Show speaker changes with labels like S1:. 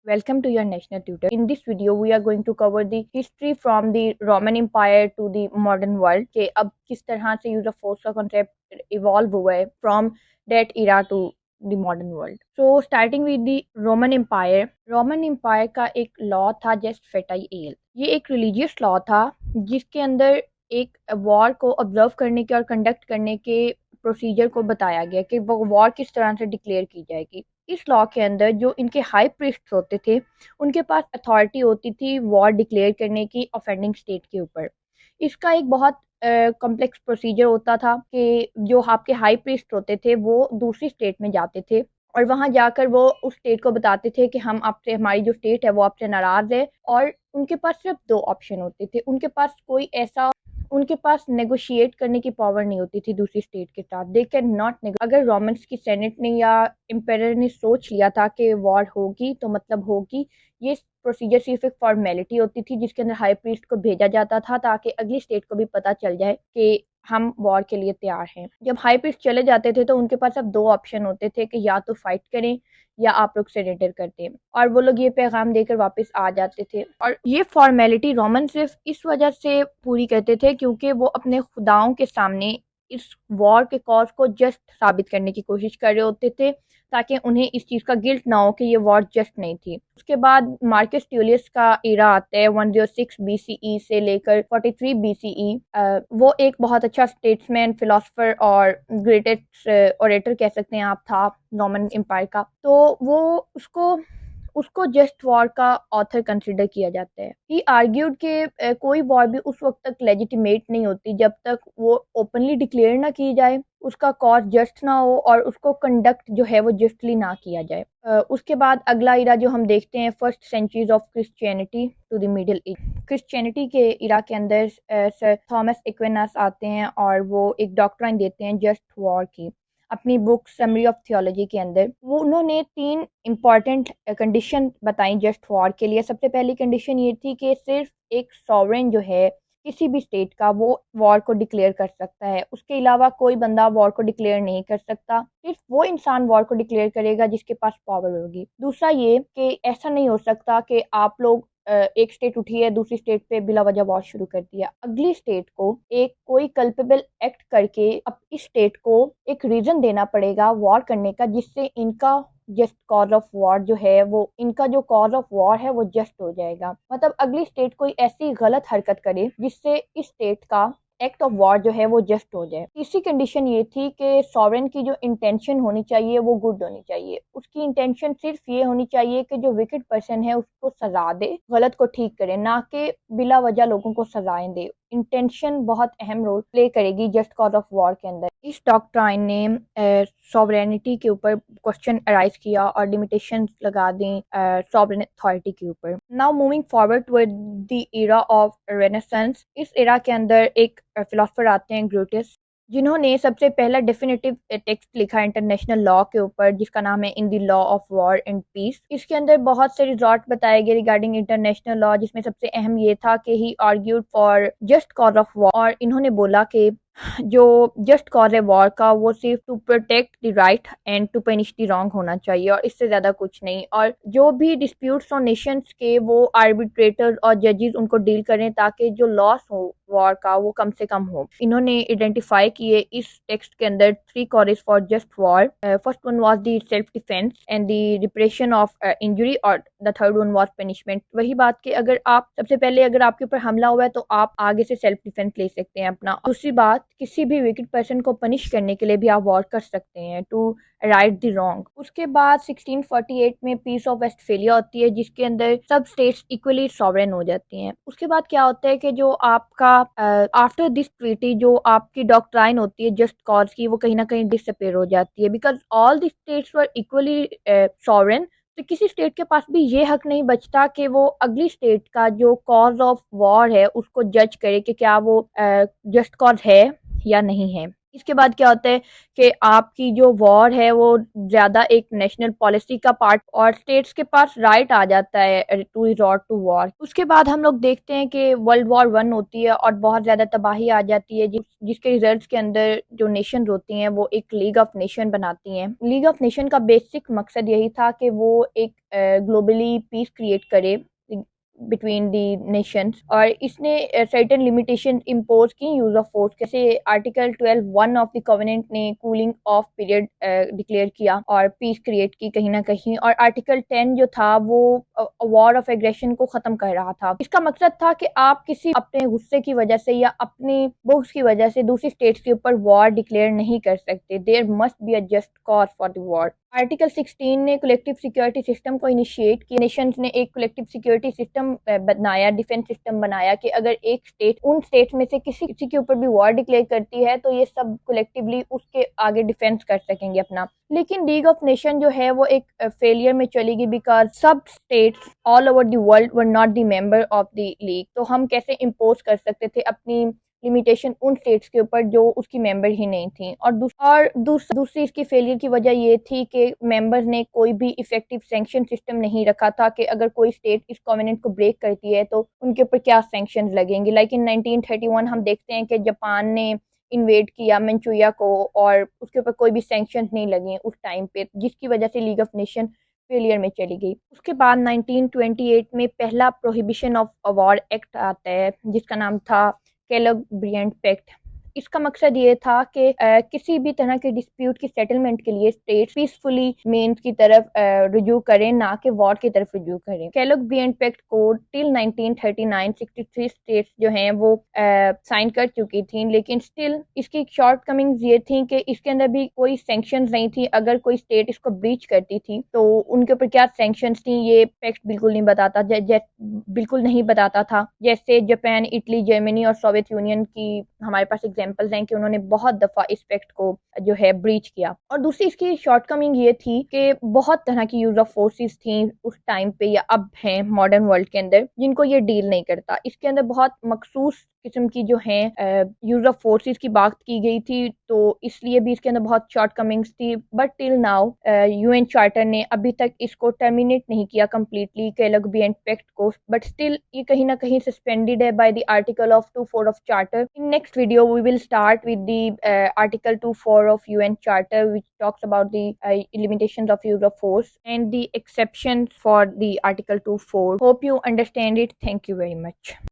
S1: Welcome to your national tutor. In this video, we are going to cover the history from the Roman Empire to the modern world کہ اب کس طرح سے use of force کا concept evolve ہوا ہے from that era to the modern world. So starting with the Roman Empire. Roman Empire کا ایک law تھا just feti ale. یہ ایک religious law تھا جس کے اندر ایک وار کو observe کرنے کے اور conduct کرنے کے پروسیجر کو بتایا گیا کہ وہ وار کس طرح سے ڈکلیئر کی جائے گی. اس لاء کے اندر جو ان کے ہائی پریسٹ ہوتے تھے ان کے پاس اتھارٹی ہوتی تھی وار ڈکلیئر کرنے کی آفینڈنگ اسٹیٹ کے اوپر. اس کا ایک بہت کمپلیکس پروسیجر ہوتا تھا کہ جو آپ کے ہائی پریسٹ ہوتے تھے وہ دوسری اسٹیٹ میں جاتے تھے اور وہاں جا کر وہ اس اسٹیٹ کو بتاتے تھے کہ ہم آپ سے ہماری جو اسٹیٹ ہے وہ آپ سے ناراض ہے. اور ان کے پاس صرف دو آپشن ہوتے تھے. ان کے پاس نیگوشیٹ کرنے کی پاور نہیں ہوتی تھی دوسری اسٹیٹ کے ساتھ. دے کین ناٹ اگر رومنس کی سینٹ نے یا امپیرر نے سوچ لیا تھا کہ وار ہوگی تو مطلب ہوگی. یہ پروسیجر صرف ایک فارمیلٹی ہوتی تھی جس کے اندر ہائی پریسٹ کو بھیجا جاتا تھا تاکہ اگلی اسٹیٹ کو بھی پتہ چل جائے کہ ہم وار کے لیے تیار ہیں. جب ہائی پریسٹ چلے جاتے تھے تو ان کے پاس اب دو آپشن ہوتے تھے کہ یا تو فائٹ کریں یا آپ لوگ سرنڈر کرتے ہیں, اور وہ لوگ یہ پیغام دے کر واپس آ جاتے تھے. اور یہ فارمیلٹی رومن صرف اس وجہ سے پوری کرتے تھے کیونکہ وہ اپنے خداؤں کے سامنے اس وار کے کاز کو جسٹ ثابت کرنے کی کوشش کر رہے ہوتے تھے تاکہ انہیں اس چیز کا گلٹ نہ ہو کہ یہ وار جسٹ نہیں تھی. اس کے بعد مارکس ٹیولیس کا ایرا آتا ہے 106 بی سی ای سے لے کر 43 بی سی ای. وہ ایک بہت اچھا اسٹیٹسمین, فلاسفر اور گریٹسٹ اوریٹر کہہ سکتے ہیں آپ تھا رومن امپائر کا. تو وہ اس کو جسٹ وار کا آتھر کنسیڈر کیا جاتا ہے. ہی آرگیوڈ کہ کوئی وار بھی اس وقت تک لیجیٹیمیٹ نہیں ہوتی جب تک وہ اوپنلی ڈکلیئر نہ کی جائے, اس کا کاز جسٹ نہ ہو اور اس کو کنڈکٹ جو ہے وہ جسٹلی نہ کیا جائے. اس کے بعد اگلا ایرا جو ہم دیکھتے ہیں first centuries of Christianity to the middle age. Christianity کے ایرا کے اندر سر تھامس ایکوینس آتے ہیں اور وہ ایک ڈاکٹرائن دیتے ہیں جسٹ وار کی اپنی بک سمری آف تھیولوجی کے اندر. وہ انہوں نے 3 امپورٹنٹ کنڈیشن بتائیں جسٹ وار کے لیے. سب سے پہلی کنڈیشن یہ تھی کہ صرف ایک ساورن جو ہے کسی بھی اسٹیٹ کا وہ وار کو ڈکلیئر کر سکتا ہے, اس کے علاوہ کوئی بندہ وار کو ڈکلیئر نہیں کر سکتا. صرف وہ انسان وار کو ڈکلیئر کرے گا جس کے پاس پاور ہوگی. دوسرا یہ کہ ایسا نہیں ہو سکتا کہ آپ لوگ ایک اسٹیٹ اٹھی ہے دوسری اسٹیٹ پہ بلا وجہ وار شروع کر دیا. اگلی اسٹیٹ کو ایک کوئی کلپیبل ایکٹ کر کے اب اس اسٹیٹ کو ایک ریزن دینا پڑے گا وار کرنے کا جس سے ان کا جسٹ کاز آف وار جو ہے وہ ان کا جو کاز آف وار ہے وہ جسٹ ہو جائے گا. مطلب اگلی اسٹیٹ کوئی ایسی غلط حرکت کرے جس سے اس اسٹیٹ کا ایکٹ آف وار جو ہے وہ جسٹ ہو جائے. تیسری کنڈیشن یہ تھی کہ سورن کی جو انٹینشن ہونی چاہیے وہ گڈ ہونی چاہیے. اس کی انٹینشن صرف یہ ہونی چاہیے کہ جو وکٹ پرسن ہے اس کو سزا دے, غلط کو ٹھیک کرے, نہ کہ بلا وجہ لوگوں کو سزائیں دے. انٹینشن بہت اہم رول پلے کرے گی جسٹ کاز آف وار کے اندر. اس ڈاکٹرائن نے سوورینٹی کے اوپر کوشچن ارائز کیا اور لمیٹیشن لگا دیں سوورین اتھارٹی کے اوپر. Now moving forward toward the era of renaissance. اس ایرا کے اندر ایک فلاسفر آتے ہیں گروٹس, جنہوں نے سب سے پہلا ڈیفینیٹیو ٹیکسٹ لکھا انٹرنیشنل لاء کے اوپر جس کا نام ہے in the law of war and peace. اس کے اندر بہت سے ریزارٹ بتائے گئے ریگارڈنگ انٹرنیشنل لاء, جس میں سب سے اہم یہ تھا کہ he argued for just cause of war. اور انہوں نے بولا کہ جو جسٹ کاز ہے وار کا وہ صرف to protect the right and to punish the wrong ہونا چاہیے اور اس سے زیادہ کچھ نہیں. اور جو بھی ڈسپیوٹس اور نیشنز کے وہ آربیٹریٹر اور ججز ان کو ڈیل کریں تاکہ جو لاس ہو وار کا وہ کم سے کم ہو. انہوں نے آئیڈینٹیفائی کیے اس ٹیکسٹ کے اندر 3 causes for just war. First one was the self defence and the reparation of injury, اور the third one was punishment. وہی بات کہ اگر آپ سب سے پہلے اگر آپ کے اوپر حملہ ہوا ہے تو آپ آگے سے سیلف ڈیفینس لے سکتے ہیں اپنا. دوسری بات کسی بھی وکٹ پرسن کو پنش کرنے کے لیے بھی آپ وار کر سکتے ہیں ٹو رائٹ دی رانگ. اس کے بعد 1648 میں پیس آف ویسٹفیلیا ہوتی ہے جس کے اندر سب اسٹیٹس ایکولی ساورن ہو جاتی ہیں. اس کے بعد کیا ہوتا ہے کہ جو آپ کا آفٹر دس ٹریٹی جو آپ کی ڈاکٹرائن ہوتی ہے جسٹ کاز کی وہ کہیں نہ کہیں ڈس اپیئر ہو جاتی ہے because all the states were equally sovereign. تو کسی اسٹیٹ کے پاس بھی یہ حق نہیں بچتا کہ وہ اگلی اسٹیٹ کا جو کاز آف وار ہے اس کو جج کرے کہ کیا وہ جسٹ کاز ہے یا نہیں ہے. اس کے بعد کیا ہوتا ہے کہ آپ کی جو وار ہے وہ زیادہ ایک نیشنل پالیسی کا پارٹ، اور اسٹیٹس کے پاس رائٹ آ جاتا ہے ٹو ریزورٹ ٹو وار۔ اس کے بعد ہم لوگ دیکھتے ہیں کہ ورلڈ وار ون ہوتی ہے اور بہت زیادہ تباہی آ جاتی ہے، جس کے ریزلٹس کے اندر جو نیشن ہوتی ہیں وہ ایک لیگ آف نیشن بناتی ہیں۔ لیگ آف نیشن کا بیسک مقصد یہی تھا کہ وہ ایک گلوبلی پیس کریٹ کرے بٹوین دی نیشنز، اور اس نے سرٹن لمیٹیشن امپوز کی یوز آف فورس، جیسے آرٹیکل 12(1) آف دی کووننٹ نے کولنگ آف پیریڈ ڈکلیئر کیا اور پیس کریٹ کی کہیں نہ کہیں، اور آرٹیکل 10 جو تھا وہ وار آف ایگریشن کو ختم کر رہا تھا۔ اس کا مقصد تھا کہ آپ کسی اپنے غصے کی وجہ سے یا اپنی بغض کی وجہ سے دوسری اسٹیٹس کے اوپر وار ڈکلیئر نہیں کر سکتے۔ There must be a just cause for the war. Article 16 نے کولیکٹیو سیکورٹی سسٹم کو انیشیٹ کیا۔ نیشنز نے ایک کولیکٹیو سیکورٹی سسٹم بنایا، ڈیفنس سسٹم بنایا کہ اگر ایک اسٹیٹ ان اسٹیٹس میں سے کسی کے اوپر بھی وار ڈکلیئر کرتی ہے تو یہ سب کولیکٹیولی اس کے آگے ڈیفینس کر سکیں گے اپنا۔ لیکن لیگ آف نیشن جو ہے وہ ایک فیلئر میں چلی گئی، بیکاز سب states all over the world were not the member of the league. تو ہم کیسے امپوز کر سکتے تھے اپنی لمیٹیشن ان اسٹیٹس کے اوپر جو اس کی ممبر ہی نہیں تھیں؟ اور دوسری اس کی فیلئر کی وجہ یہ تھی کہ ممبرز نے کوئی بھی افیکٹو سینکشن سسٹم نہیں رکھا تھا کہ اگر کوئی اسٹیٹ اس کووننٹ کو بریک کرتی ہے تو ان کے اوپر کیا سینکشنز لگیں گے۔ لائک ان 1931 ہم دیکھتے ہیں کہ جاپان نے انویڈ کیا منچویا کو، اور اس کے اوپر کوئی بھی سینکشنز نہیں لگے اس ٹائم پہ، جس کی وجہ سے لیگ آف نیشن فیلئر میں چلی گئی۔ اس کے بعد 1928 میں پہلا پروہیبیشن آف وار ایکٹ آتا ہے جس کا نام تھا کیلوگ برینڈ پیکٹ۔ اس کا مقصد یہ تھا کہ کسی بھی طرح کے ڈسپیوٹ کی سیٹلمنٹ کے لیے اسٹیٹ پیسفلی مینز کی طرف رجوع کریں، نہ کہ وار کی طرف رجوع کریں۔ کیلوگ برینڈ پیکٹ کو ٹل 1939 63 اسٹیٹس جو ہیں وہ سائن کر چکی تھیں، لیکن اسٹل اس کی شارٹ کمنگز یہ تھیں کہ اس کے اندر بھی کوئی سینکشنز نہیں تھی۔ اگر کوئی اسٹیٹ اس کو بریچ کرتی تھی تو ان کے اوپر کیا سینکشنز تھیں یہ پیکٹ بالکل نہیں بتاتا تھا۔ جیسے جاپان، اٹلی، جرمنی اور سوویت یونین کی ہمارے پاس ایگزامپلز ہیں کہ انہوں نے بہت دفعہ اس پیکٹ کو جو ہے بریچ کیا۔ اور دوسری اس کی شارٹ کمنگ یہ تھی کہ بہت طرح کی یوز آف فورسز تھیں اس ٹائم پہ یا اب ہیں ماڈرن ورلڈ کے اندر، جن کو یہ ڈیل نہیں کرتا۔ اس کے اندر بہت مخصوص قسم کی جو ہیں یوز آف فورسز کی بات کی گئی تھی، تو اس لیے بھی اس کے اندر بہت شارٹ کمنگز تھی۔ But till now U N charter نے ابھی تک اس کو ٹرمینیٹ نہیں کیا کمپلیٹلی کیلوگ برینڈ پیکٹ کو، بٹ اسٹل یہ کہیں نہ کہیں سسپینڈیڈ ہے by the article of 24 of charter. In next video we will start with the article 24 of UN Charter, which talks about the limitations of use of force and the exceptions for the article 24. Hope you understand it. Thank you very much.